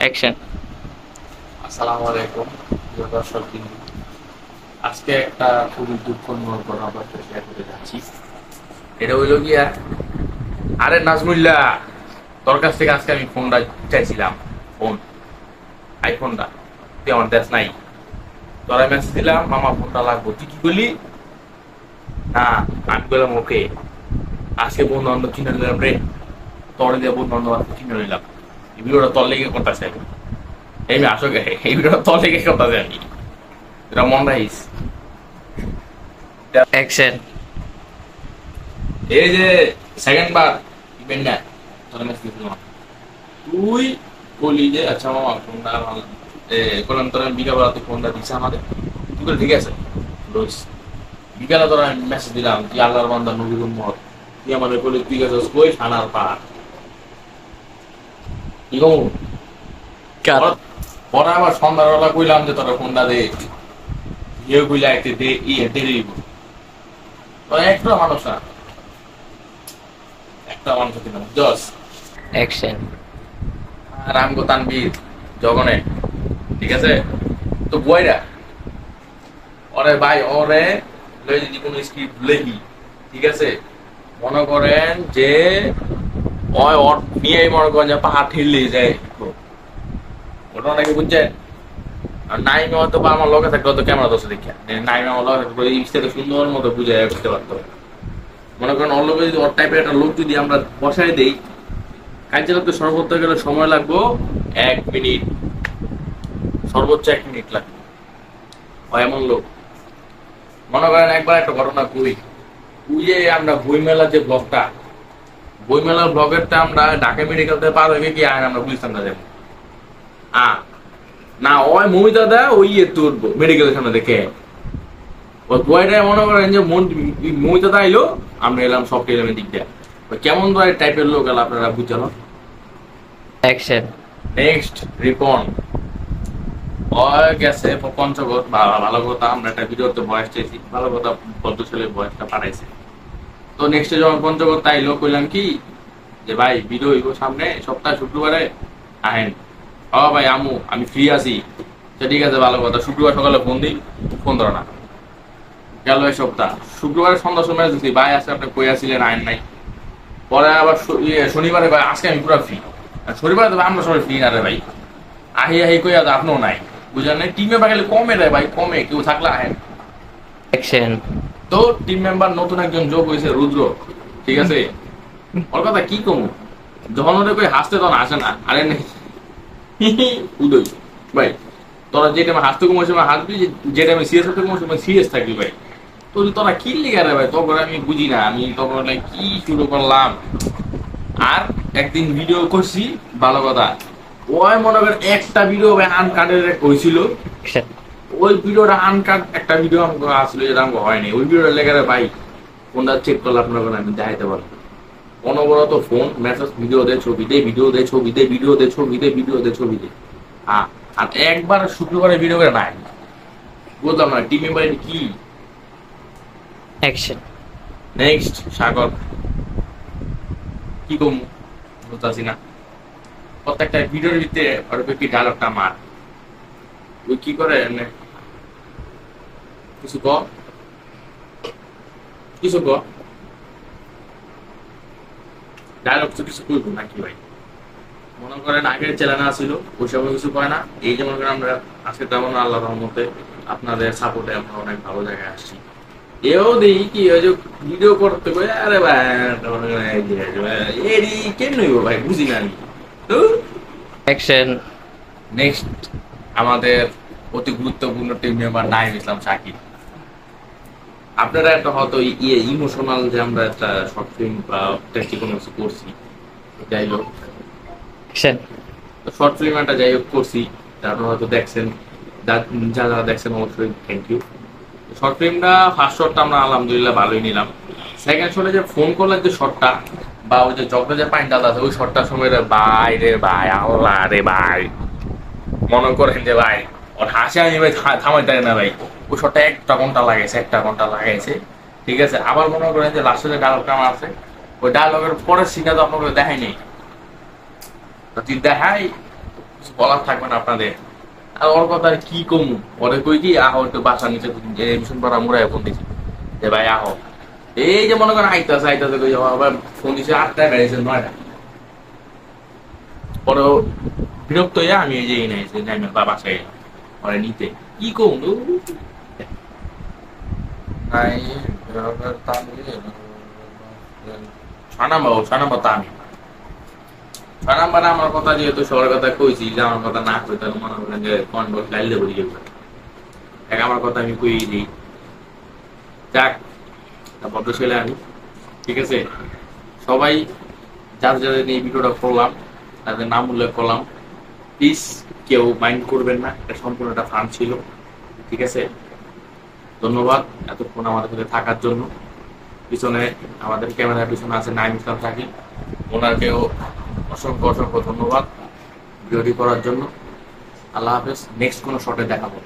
Action. আসসালামু আলাইকুম প্রিয় দর্শক বিন্দু। আজকে একটা খুবই দুঃখজনক ঘটনা আপনার সাথে শেয়ার করতে যাচ্ছি। এটা হইল গিয়া, আরে নাজমুল্লাহ, তোর কাছ থেকে আজকে আমি ফোনটা চাইছিলাম। ফোন, আইফোনটা তুই আমার দেশ নাই। তোরা মেসেজ দিলাম মামা ফোনটা লাগবো, তুই কি বললি? না, আমি বললাম ওকে। আজকে বন্ধু বান্ধব চিনে নিলাম রে, তোর দিয়ে বন্ধু বান্ধব আজকে চিনে নিলাম। এই ভিডিওটা তোর লেগে করতেছে। এই আসলে এই ভিডিওটা তোর লেগে করতেছে আমি, এটা মন রাখিস। অ্যাকশন। এই যে সেকেন্ড বার ইভেন্ট না, তোর মেসেজ দিলাম তুই বলি যে আচ্ছা মামা ফোনটা করলাম, তোর বিকালবেলা তুই ফোনটা দিছে আমাদের, তুই বলে ঠিক আছে রইস। বিকালে তোর আমি মেসেজ দিলাম তুই আল্লাহর বান্দা নবীর উম্মত, তুই আমাদের বলি তুই গেছিস কই থানার পাড়, কি কমু? কাট। পরে আবার সন্ধ্যাবেলা কইলাম যে তোর ফোনটা দে, ইয়ে কইলা একটু দে, ইয়ে দেরি দিব। তোর একটা মানুষ না, একটা মানুষ কিনা জস। অ্যাকশন। রামগো তানবীর জগনে, ঠিক আছে? তো বইরা ওরে ভাই, ওরে লই যদি কোনো স্ক্রিপ্ট লেখি, ঠিক আছে, মনে করেন যে ওই ওর নিয়ে মনে করেন যে পাহাড় ঠেলে যায়, ওটা নাকি বুঝছেন? আর নাইমে হয়তো বা আমার লগে থাকলে হয়তো ক্যামেরা দোষে দেখে নাইমে আমার লগে থাকলে এই স্টেটে সুন্দর মতো বুঝে বুঝতে পারতো। মনে করেন ওর লগে যদি ওর টাইপের একটা লোক যদি আমরা বসাই দেই, কাজে করতে সর্বোচ্চ গেলে সময় লাগবো 1 মিনিট, সর্বোচ্চ 1 মিনিট লাগবে। ও এমন লোক। মনে করেন একবার একটা ঘটনা কই, ওই যে আমরা বইমেলার যে ব্লগটা, বইমেলার ব্লগেরটা আমরা ঢাকা মেডিকেল থেকে পার হয়ে কি আইন আমরা বুঝতাম না যাবো না, ওই মমিতা দা ওই তোর মেডিকেলের সামনে দেখে ওই বইটা মনে করেন যে মমিতা দা আইলো, আমরা এলাম সব এলামের দিক দিয়ে। কেমন টাইপের লোক এলো আপনারা বুঝানো। অ্যাকশন। নেক্সট রিপন গেছে পঞ্চগড়, ভালো কথা, আমরা একটা ভিডিওতে বয়স চেয়েছি, ভালো কথা, ভদ্র ছেলের বয়সটা পাঠাইছে। তো নেক্সটে যখন পঞ্চগড় তাইলো, কইলাম কি যে ভাই ভিডিও হইব সামনে সপ্তাহে শুক্রবারে, আহেন। ও ভাই আমু আমি ফ্রি আছি। ঠিক আছে, ভালো কথা। শুক্রবার সকালে ফোন দিই, ফোন ধরো না। গেল এই সপ্তাহ শুক্রবারে সন্ধ্যার সময় দিচ্ছি ভাই আজকে আপনি কই আসছিলেন, আইন নাই। পরে আবার শনিবারে ভাই আজকে আমি পুরো ফ্রি। শনিবারে তো আমরা সবাই ফ্রি না রে ভাই, আহি আহি কই আজ আপনিও নাই, বুঝলেন না? টিমে বাগালে কমে রে ভাই, কমে, কেউ থাকলে আহেন। অ্যাকশন। তো টিম মেম্বার নতুন একজন যোগ হয়েছে, রুদ্র, ঠিক আছে? ওর কথা কি কমু, যখন ওদের কই হাসতে তখন হাসে না, আরে নেই উদয় ভাই, তোরা যে টাইমে হাসতে কমো সময় হাসবি, যে টাইমে সিরিয়াস হতে কমো সময় সিরিয়াস থাকবি ভাই। তো তোরা কি লিখে রে ভাই, তখন আমি বুঝি না, আমি তখন কি শুরু করলাম। আর একদিন ভিডিও করছি, ভালো কথা, ওই মনে করেন একটা ভিডিও ভাই আনকাটেড হয়েছিল, অ্যাকশন। ওই ভিডিওটা আনকাট একটা ভিডিও আমাকে আসলে যেটা আমাকে হয়নি, ওই ভিডিওটা লেগে ভাই ফোনটা চেক করলে আপনার আমি দেখাইতে পারবো। অনবরত ফোন মেসেজ, ভিডিও দে ছবি দে, ভিডিও দে ছবি দে, ভিডিও দে ছবি দে, ভিডিও দে ছবি দে। আর একবার শুক্রবারে ভিডিও করে নাই, বললাম না টিম মেম্বার কি। অ্যাকশন। নেক্সট সাগর, কি কম বুঝতেছি না, প্রত্যেকটা ভিডিওর ভিতরে ওর কি ডায়লগটা মার, ওই কি করে কিছু ক, কিছু ক, ডায়লগ তো কিছু কইব নাকি ভাই? মনে করেন আগের চ্যানেল ছিল ওই সময় কিছু কয় না, এই যে মনে করেন আমরা আজকে তেমন আল্লাহর রহমতে আপনাদের সাপোর্টে আমরা অনেক ভালো জায়গায় আসছি। এও দেখি কি ওই যে ভিডিও করতে কই, আরে ভাই এরি কেন হইব ভাই, বুঝি না আমি তো। অ্যাকশন। নেক্সট আমাদের অতি গুরুত্বপূর্ণ টিম মেম্বার নাইম ইসলাম শাকিব। আপনারা একটা হয়তো ইমোশনাল যে আমরা একটা শর্ট ফিল্ম বা টেস্টি কোনো কিছু করছি, যাই হোক অ্যাকশন। শর্ট ফিল্ম একটা যাই হোক করছি, তারপর হয়তো দেখছেন, যারা দেখছেন অবশ্যই থ্যাংক ইউ। শর্ট ফিল্মটা ফার্স্ট শটটা আমরা আলহামদুলিল্লাহ ভালোই নিলাম। সেকেন্ড শটে যে ফোন করলেন যে শটটা, বা ওই যে জগটা যে পাইন দাদা আছে ওই শটটার সময় রে ভাই, রে ভাই, আল্লাহ রে ভাই, মনে করেন যে ভাই ওর হাসি আমি ভাই থামাইতে না ভাই, ওই শটটা 1 ঘন্টা লাগাইছে, 1 ঘন্টা লাগাইছে, ঠিক আছে? আবার মনে করেন যে লাস্টে যে ডায়লগটা আমার আছে, ওই ডায়লগের পরের সিনটা তো আপনাকে দেখায়নি, যদি দেখাই কিছু বলার থাকবে না আপনাদের। আর ওর কথা আর কি কমু, ওরে কই কি আহো একটু বাসার নিচে মিশন পড়া মুড়াই ফোন দিছি যে ভাই আহো, এই যে মনে করেন আইতাছে কই আবার ফোন দিছে 8টায় বেড়েছে 9টা, পরে বিরক্ত হইয়া আমি এই যে এই নাই বা বাসায় এলাম ওরে নিতে, কি কমু ছয় নাম্বার তো আমি, 6 নাম্বারে আমার কথা যেহেতু সবার কথা কইছি, যে আমার কথা না কই তাহলে মনে করেন যে কন্ট্রোল গাইলে বলি এক আমার কথা আমি কই দিই, যাক ভদ্র ছেলে আমি, ঠিক আছে। সবাই যাদের যাদের এই ভিডিওটা করলাম তাদের নাম উল্লেখ করলাম, প্লিজ কেউ মাইন্ড করবেন না, এটা সম্পূর্ণ একটা ফান ছিল, ঠিক আছে। ধন্যবাদ এতক্ষণ আমাদের সাথে থাকার জন্য। পিছনে আমাদের ক্যামেরার পিছনে আছে নাইম ইসলাম থাকি, ওনাকেও অসংখ্য অসংখ্য ধন্যবাদ ভিডিওটি করার জন্য। আল্লাহ হাফেজ, নেক্সট কোনো শটে দেখাবো।